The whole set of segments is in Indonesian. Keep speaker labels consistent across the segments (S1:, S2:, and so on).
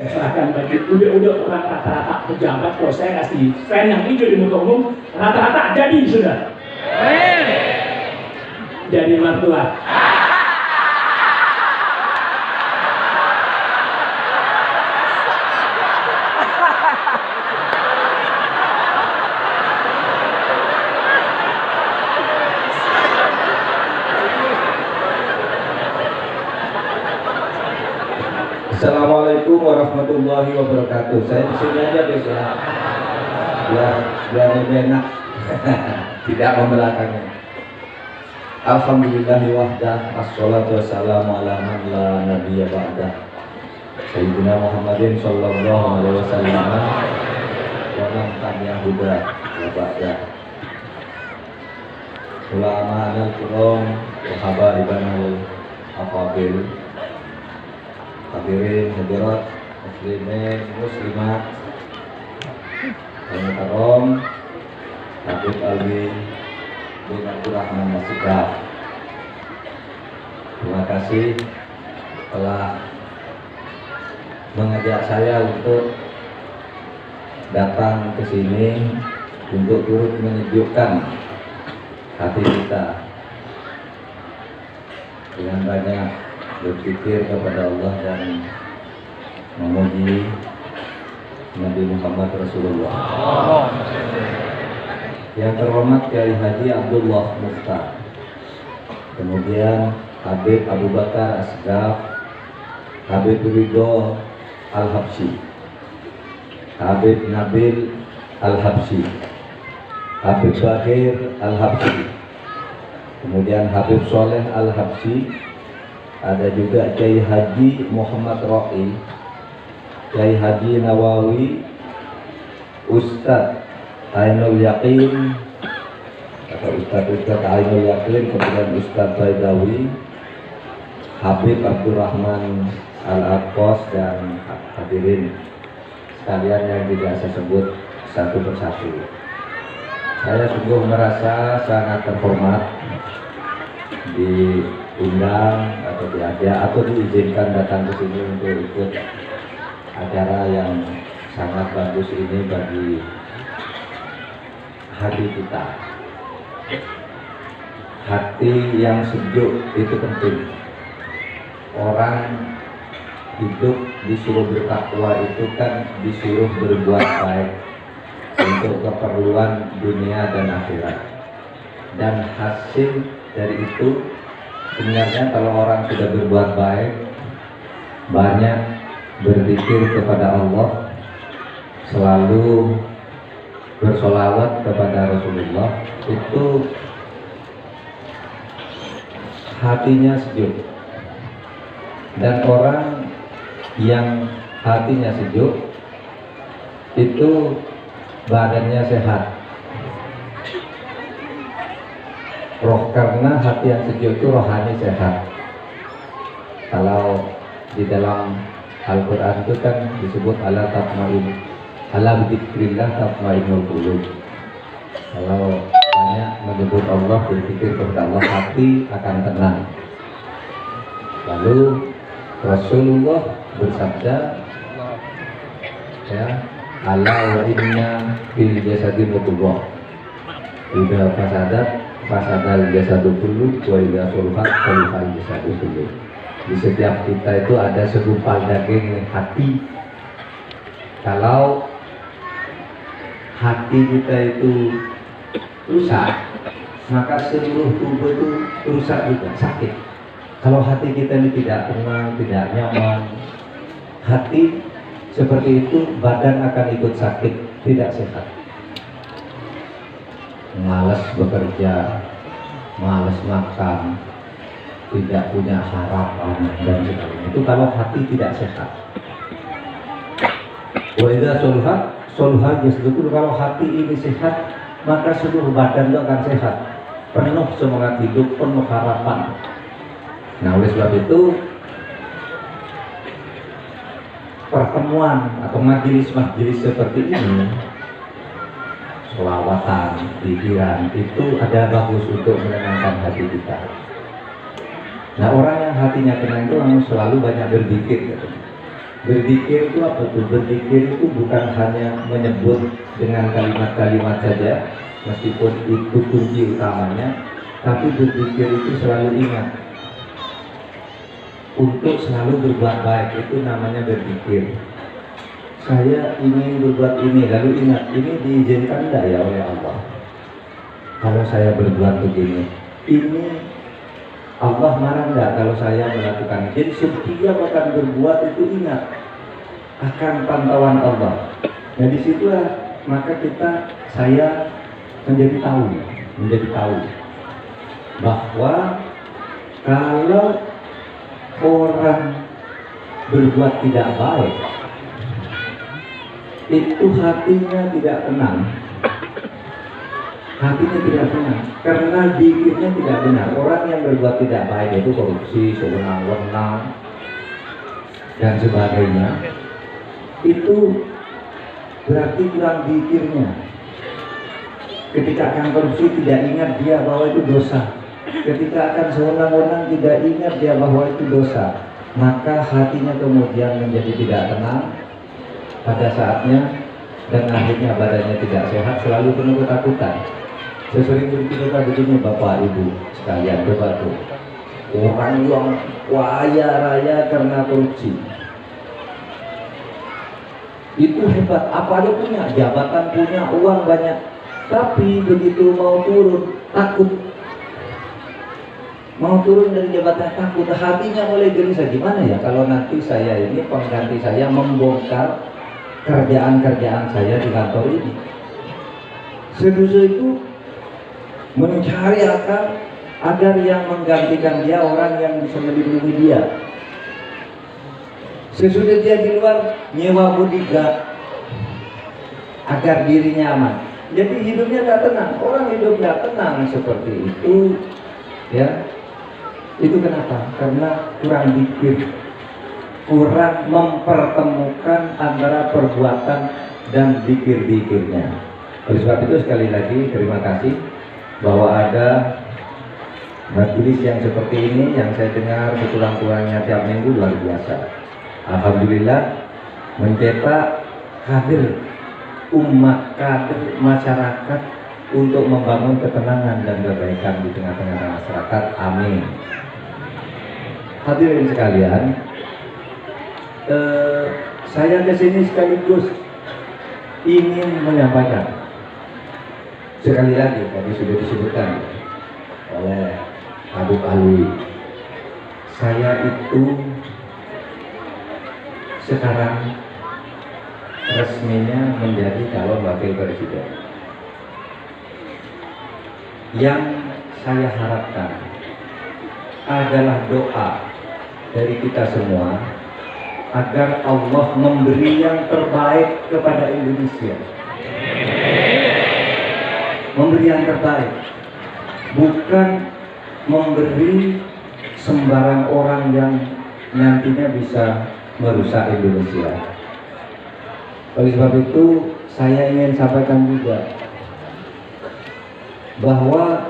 S1: Serahkan bagi udah orang rata-rata pejabat. Kalau saya kasih fan yang hijau di muka umum, rata-rata jadi sudah. Jadi mertua.
S2: Assalamualaikum warahmatullahi wabarakatuh. Saya di sini aja guys ya. Biar lebih enak. Tidak membelakangnya. Alhamdulillahi wahdah, assalatu wassalamu ala man la nabiyya ba'dah. Sayyidina Muhammadin sallallahu alaihi wasallam wa man tabi'ahu huda wa ba'dah. Ulama al-kiram wa habaibana al-afadil, hadirin hadirat muslimin muslimat yang karom, Habib Alwi bin Abdurrahman Masjid. Terima kasih telah mengajak saya untuk datang ke sini untuk turut menyejukkan hati kita dengan banyak berpikir kepada Allah dan memuji Nabi Muhammad Rasulullah. Yang terhormat Kiai Haji Abdullah Mukhtar, kemudian Habib Abu Bakar Asgaf, Habib Ridho Al-Habsyi, Habib Nabil Al-Habsyi, Habib Bakir Al-Habsyi, kemudian Habib Soleh Al-Habsyi. Ada juga Kiai Haji Muhammad Ra'i, Kiai Haji Nawawi, Ustadz Ainul Yaqin atau Ustadz Ainul Yaqin, kemudian Ustadz Baidawi, Habib Abdurrahman Al-Aqwas, dan hadirin sekalian yang tidak saya sebut satu persatu. Saya sungguh merasa sangat terhormat diundang atau diajak atau diizinkan datang ke sini untuk ikut acara yang sangat bagus ini bagi hati kita. Hati yang sejuk itu penting. Orang hidup disuruh bertakwa itu kan disuruh berbuat baik untuk keperluan dunia dan akhirat. Dan hasil dari itu sebenarnya kalau orang sudah berbuat baik, banyak berzikir kepada Allah, selalu bersolawat kepada Rasulullah, itu hatinya sejuk. Dan orang yang hatinya sejuk itu badannya sehat. Karena hati yang sejuk itu rohani sehat. Kalau di dalam Al-Quran itu kan disebut ala bidzikrillah tatma'innul qulub. Kalau banyak menyebut Allah, berpikir kepada Allah, hati akan tenang. Lalu Rasulullah bersabda, ya, ala wa inna fil jasadi mudghah idza fasadal jasadu kullu wa idza sulhat sulhal jasadu kullu. Di setiap kita itu ada segumpal daging, hati. Kalau hati kita itu rusak, maka seluruh tubuh itu rusak juga, sakit. Kalau hati kita ini tidak tenang, tidak nyaman, hati seperti itu, badan akan ikut sakit, tidak sehat. Malas bekerja, malas makan, tidak punya harapan dan sebagainya. Itu kalau hati tidak sehat. Wa idza sulha jasadu, kalau hati ini sehat, maka seluruh badan itu akan sehat, penuh semangat hidup, penuh harapan. Nah, oleh sebab itu pertemuan atau majelis-majelis seperti ini, selawatan, pikiran, itu ada bagus untuk menenangkan hati kita. Nah, orang yang hatinya tenang itu selalu banyak berzikir, Berzikir itu apa tuh? Berzikir itu bukan hanya menyebut dengan kalimat-kalimat saja, meskipun itu kunci utamanya, tapi berzikir itu selalu ingat untuk selalu berbuat baik, itu namanya berzikir. Saya ingin berbuat ini, lalu ingat, ini diizinkan tidak ya oleh Allah? Kalau saya berbuat begini, ini Allah marah enggak kalau saya melakukan? Jadi setiap akan berbuat itu ingat akan pantauan Allah. Nah disitulah maka saya menjadi tahu bahwa kalau orang berbuat tidak baik, itu hatinya tidak tenang. Hatinya tidak tenang karena zikirnya tidak benar. Orang yang berbuat tidak baik itu korupsi, sewenang-wenang dan sebagainya, itu berarti kurang zikirnya. Ketika akan korupsi tidak ingat dia bahwa itu dosa. Ketika akan sewenang-wenang tidak ingat dia bahwa itu dosa. Maka hatinya kemudian menjadi tidak tenang pada saatnya, dan akhirnya badannya tidak sehat, selalu penuh ketakutan. Saya sering berpikir begini, Bapak Ibu sekalian, coba tuh orang yang kaya raya karena korupsi itu hebat, apa dia punya, jabatan punya, uang banyak, tapi begitu mau turun takut, mau turun dari jabatan takut, hatinya mulai gelisah. Gimana ya kalau nanti saya ini pengganti saya membongkar kerjaan-kerjaan saya di kantor ini. Sedusa itu mencari akal agar yang menggantikan dia orang yang bisa melindungi dia. Sesudah dia di luar, nyewa bodyguard agar dirinya aman. Jadi hidupnya tidak tenang. Orang hidup tidak tenang seperti itu, ya. Itu kenapa? Karena kurang zikir, kurang mempertemukan antara perbuatan dan zikir-zikirnya. Oleh sebab itu sekali lagi terima kasih bahwa ada majelis yang seperti ini yang saya dengar sekurang-kurangnya tiap minggu, luar biasa. Alhamdulillah mencetak kader umat, kader masyarakat untuk membangun ketenangan dan kebaikan di tengah-tengah masyarakat. Amin. Hadirin sekalian, saya kesini sekaligus ingin menyampaikan sekali lagi, tadi sudah disebutkan oleh Habib Alwi, saya itu sekarang resminya menjadi calon wakil presiden. Yang saya harapkan adalah doa dari kita semua agar Allah memberi yang terbaik kepada Indonesia. Memberi yang terbaik, bukan memberi sembarang orang yang nantinya bisa merusak Indonesia. Oleh sebab itu saya ingin sampaikan juga bahwa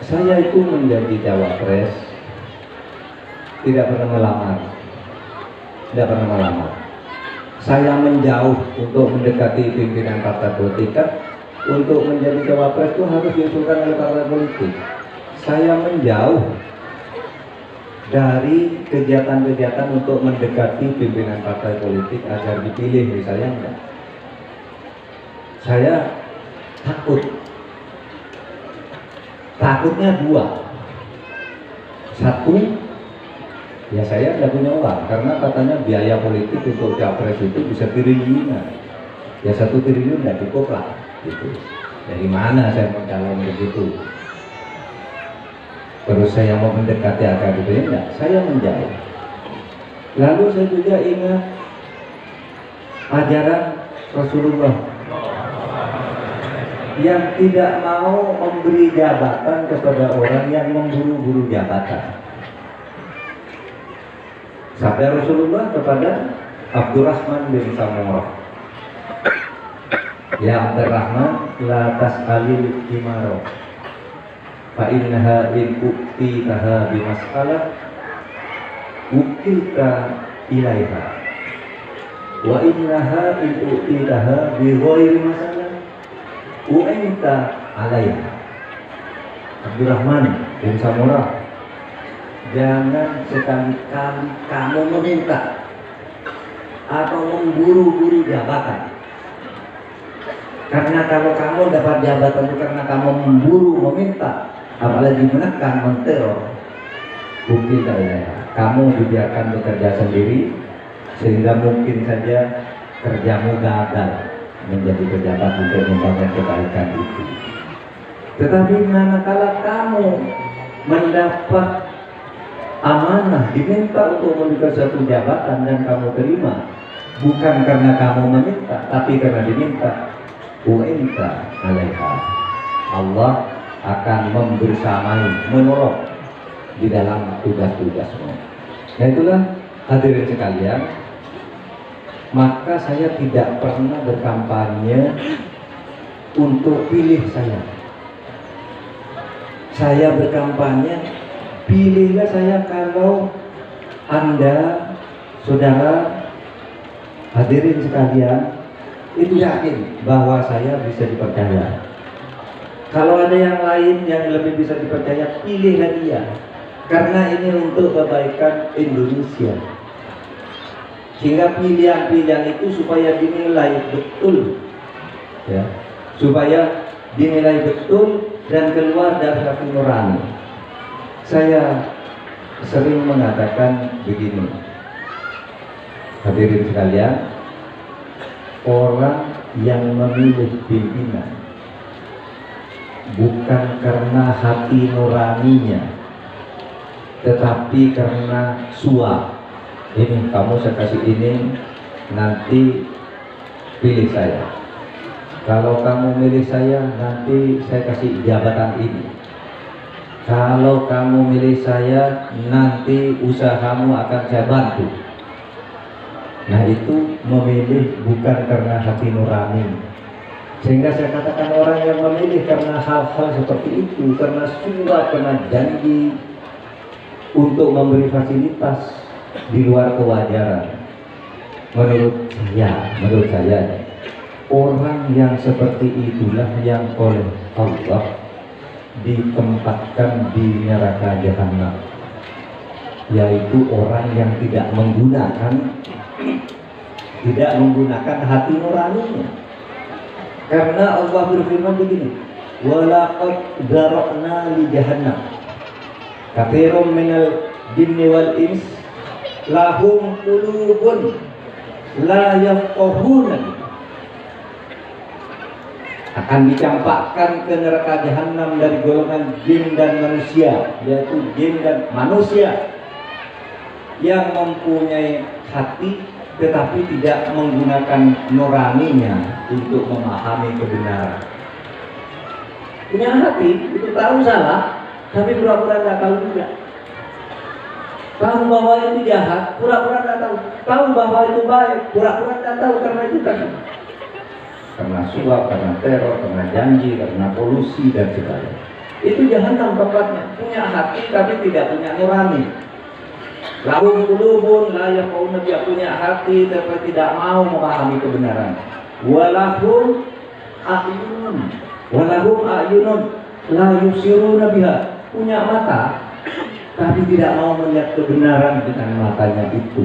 S2: saya itu menjadi cawapres tidak pernah melamar. Saya menjauh untuk mendekati pimpinan partai politik. Untuk menjadi cawapres itu harus diusulkan oleh partai politik. Saya menjauh dari kegiatan-kegiatan untuk mendekati pimpinan partai politik agar dipilih, misalnya enggak. Saya takutnya dua. Satu, ya saya tidak punya uang, karena katanya biaya politik untuk capres itu bisa triliunan. Ya 1 triliun tidak cukup lah. Gitu. Dari mana saya mencalon begitu? Terus saya mau mendekati akar itu, enggak, saya menjauh. Lalu saya juga ingat ajaran Rasulullah yang tidak mau memberi jabatan kepada orang yang memburu-buru jabatan. Sabda Rasulullah kepada Abdurrahman bin Samurah, ya Abdurrahman, la tas'alil imaro fa innaha in uktitaha bimas'alah ukilta ilaiha wa innaha in u'titaha bi ghairi masalah u'inta alaiha. Abdurrahman bin Samurah, jangan sekali-kali kamu meminta atau memburu-buru jabatan. Karena kalau kamu dapat jabatan itu karena kamu memburu, meminta, apalagi menekan, menteror, bukti saya, kamu dibiarkan bekerja sendiri sehingga mungkin saja kerjamu gagal menjadi pejabat untuk membangun kebaikan itu. Tetapi manakala kamu mendapat amanah, diminta untuk memberikan satu jabatan dan kamu terima, bukan karena kamu meminta, tapi karena diminta, u'inta alaiha, Allah akan membersamai, menolong di dalam tugas-tugasmu. Nah itulah hadirin sekalian, maka saya tidak pernah berkampanye untuk pilih saya. Saya berkampanye, pilihlah saya kalau Anda, saudara, hadirin sekalian, itu yakin bahwa saya bisa dipercaya. Kalau ada yang lain yang lebih bisa dipercaya, pilihlah dia. Karena ini untuk kebaikan Indonesia. Sehingga pilihan-pilihan itu supaya dinilai betul, ya, supaya dinilai betul dan keluar dari hati nurani. Saya sering mengatakan begini, hadirin sekalian, orang yang memilih pimpinan bukan karena hati nuraninya, tetapi karena suap. Ini kamu saya kasih ini, nanti pilih saya. Kalau kamu milih saya, nanti saya kasih jabatan ini. Kalau kamu milih saya, nanti usahamu akan saya bantu. Nah itu memilih bukan karena hati nurani. Sehingga saya katakan orang yang memilih karena hal-hal seperti itu, karena surat, karena janji untuk memberi fasilitas di luar kewajaran, menurut saya orang yang seperti itulah yang oleh Allah ditempatkan di neraka jahanam, yaitu orang yang tidak menggunakan hati nuraninya. Karena Allah berfirman begini, walaqad dzara'na li jahannam katsiran minal jinni wal ins lahum qulubun la yafqahuna, akan dicampakkan ke neraka jahanam dari golongan jin dan manusia, yaitu jin dan manusia yang mempunyai hati tetapi tidak menggunakan nuraninya untuk memahami kebenaran. Punya hati, itu tahu salah, tapi pura-pura tidak tahu juga. Tahu bahwa itu jahat, pura-pura tidak tahu. Tahu bahwa itu baik, pura-pura tidak tahu karena itu kan. Karena suap, karena teror, karena janji, karena polusi dan sebagainya. Itu jahanam tempatnya. Punya hati tapi tidak punya nurani. Lahum qulubun la yafqahuna, dia punya hati tapi tidak mau memahami kebenaran. Walahum a'yunun la yusiruna biha, punya mata tapi tidak mau melihat kebenaran dengan matanya itu.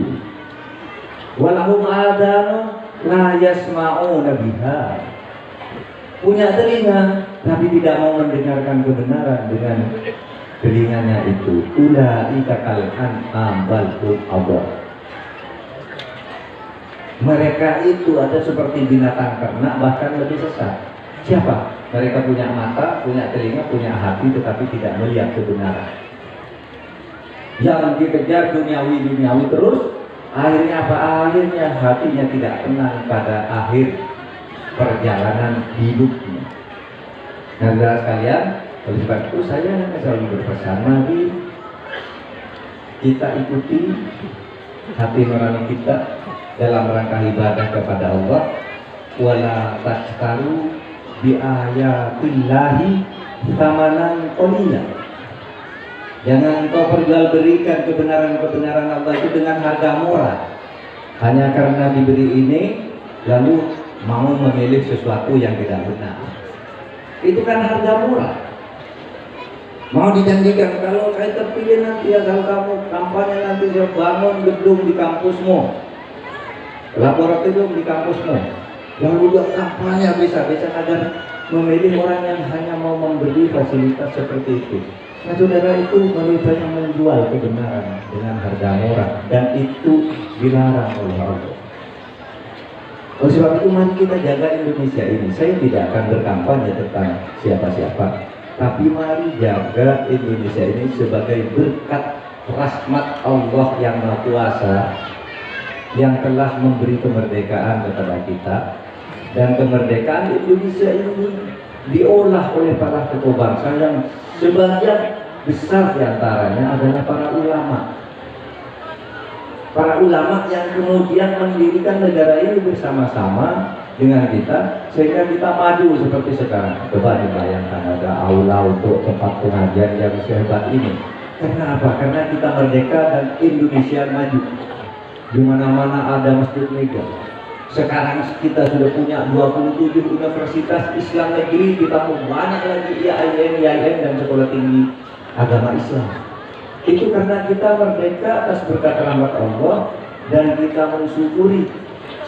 S2: Walahum adanu la yasma'una biha, punya telinga tapi tidak mau mendengarkan kebenaran dengan telinganya itu. Ulaika kal an'am bal hum adall, mereka itu ada seperti binatang ternak, bahkan lebih sesat. Siapa? Mereka punya mata, punya telinga, punya hati tetapi tidak melihat kebenaran. Yang dikejar duniawi terus, akhirnya apa? Akhirnya hatinya tidak tenang pada akhir perjalanan hidupnya. Nah, saudara sekalian, oleh sebab itu saya selalu berpesan, mari kita ikuti hati nurani kita dalam rangka ibadah kepada Allah. Wala tastaru bi ayatillahi tsamanan qalila, jangan engkau perjualbelikan kebenaran-kebenaran Allah itu dengan harga murah. Hanya karena diberi ini lalu mau memilih sesuatu yang tidak benar. Itu kan harga murah. Mau dijanjikan kalau saya terpilih nanti asal kamu kampanye nanti saya bangun gedung di kampusmu, laboratorium di kampusmu, lalu buat kampanye bisa-bisa agar memilih orang yang hanya mau memberi fasilitas seperti itu. Nah saudara, itu mereka yang menjual kebenaran dengan harga murah, dan itu dilarang oleh Allah. Oleh sebab itu mari kita jaga Indonesia ini. Saya tidak akan berkampanye tentang siapa-siapa, tapi mari jaga Indonesia ini sebagai berkat rahmat Allah yang Maha Kuasa yang telah memberi kemerdekaan kepada kita. Dan kemerdekaan Indonesia ini diolah oleh para tokoh bangsa yang sebagian besar diantaranya adalah para ulama. Para ulama yang kemudian mendirikan negara ini bersama-sama dengan kita sehingga kita maju seperti sekarang. Coba dibayangkan ada aula untuk tempat pengajian yang sehebat ini. Karena apa? Karena kita merdeka dan Indonesia maju. Di mana-mana ada masjid mega. Sekarang kita sudah punya 27 universitas Islam negeri, kita mau banyak lagi IAIN dan sekolah tinggi agama Islam. Itu karena kita merdeka atas berkat rahmat Allah dan kita mensyukuri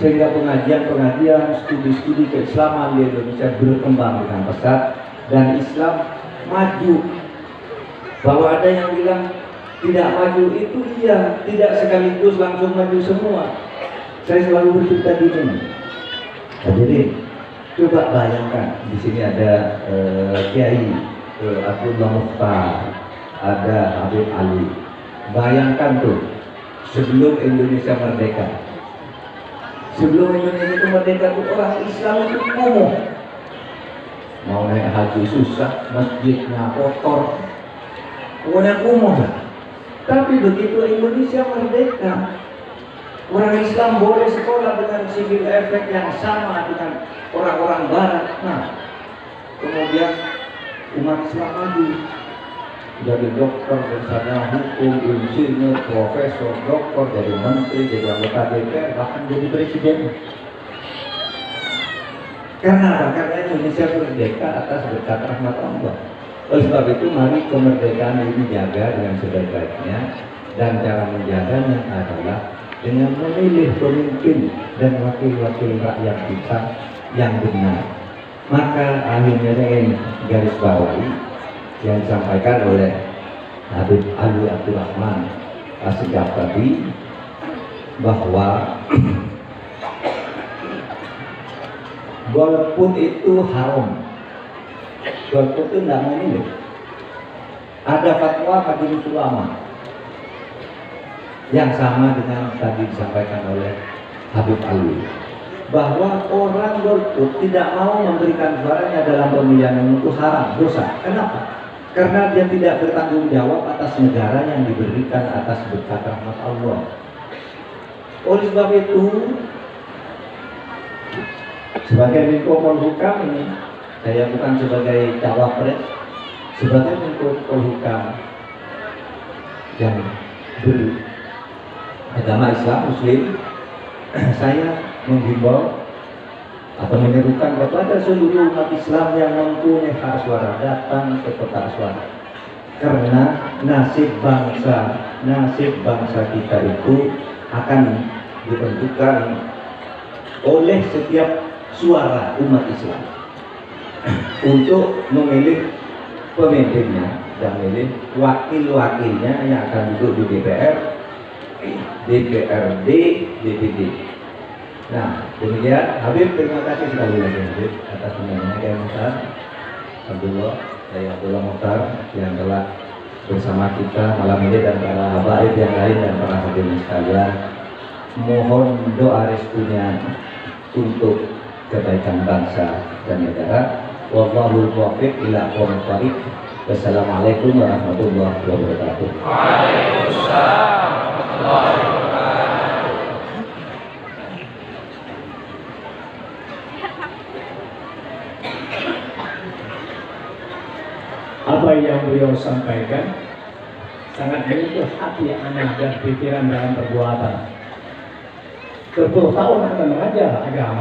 S2: sehingga pengajian-pengajian, studi-studi keislaman di Indonesia berkembang dengan pesat dan Islam maju. Bahwa ada yang bilang tidak maju, itu iya, tidak sekaligus langsung maju semua. Saya selalu bercerita di sini. Jadi coba bayangkan di sini ada Kiai Abdullah Mukhtar, ada Habib Ali. Bayangkan tuh sebelum Indonesia merdeka. Sebelum Indonesia itu merdeka tuh orang Islam itu kumuh. Mau naik haji susah, masjidnya kotor, pokoknya kumuh. Tapi begitu Indonesia merdeka, orang Islam boleh sekolah dengan civil effect yang sama dengan orang-orang Barat. Nah, kemudian umat Islam maju, jadi dokter, sarjana hukum, insinyur, profesor, dokter, jadi menteri, jadi anggota DPR, bahkan jadi presiden. Karena apa? Karena Indonesia merdeka atas berkat rahmat Allah. Oleh sebab itu mari kemerdekaan ini dijaga dengan sebaik-baiknya, dan cara menjaganya adalah dengan memilih pemimpin dan wakil-wakil rakyat kita yang benar. Maka akhirnya ingin garis bawahi yang disampaikan oleh Habib Ali Abdurrahman Assegaf tadi, bahwa golput itu haram. Golput itu tidak memilih. Ada fatwa majelis ulama yang sama dengan tadi disampaikan oleh Habib Ali, bahwa orang golput tidak mau memberikan suaranya dalam pemilihan umum itu haram, dosa. Kenapa? Karena dia tidak bertanggung jawab atas negara yang diberikan atas berkat rahmat Allah. Oleh sebab itu, sebagai Menko Polhukam ini, saya bukan sebagai cawapres, sebagai Menko Polhukam yang beragama Islam Muslim, saya menghimbau atau menyerukan kepada seluruh umat Islam yang mempunyai hak suara datang ke kotak suara. Karena nasib bangsa kita itu akan ditentukan oleh setiap suara umat Islam untuk memilih pemimpinnya dan memilih wakil-wakilnya yang akan duduk di DPR, DPRD, DPD. Nah, demikian Habib, terima kasih sekali lagi Habib atas undangannya. Kiai Mukhtar Abdullah, Kiai Abdullah Mukhtar yang telah bersama kita malam ini, dan para habaib yang lain dan para hadirin sekalian. Mohon doa restunya untuk kebaikan bangsa dan negara. Wallahul muwaffiq ila aqwamit thoriq. Wassalamualaikum warahmatullahi wabarakatuh. Waalaikumsalam warahmatullahi wabarakatuh.
S1: Apa yang beliau sampaikan sangat menyentuh hati anak dan pikiran dalam perbuatan. berpuluh tahun akan mengajar agama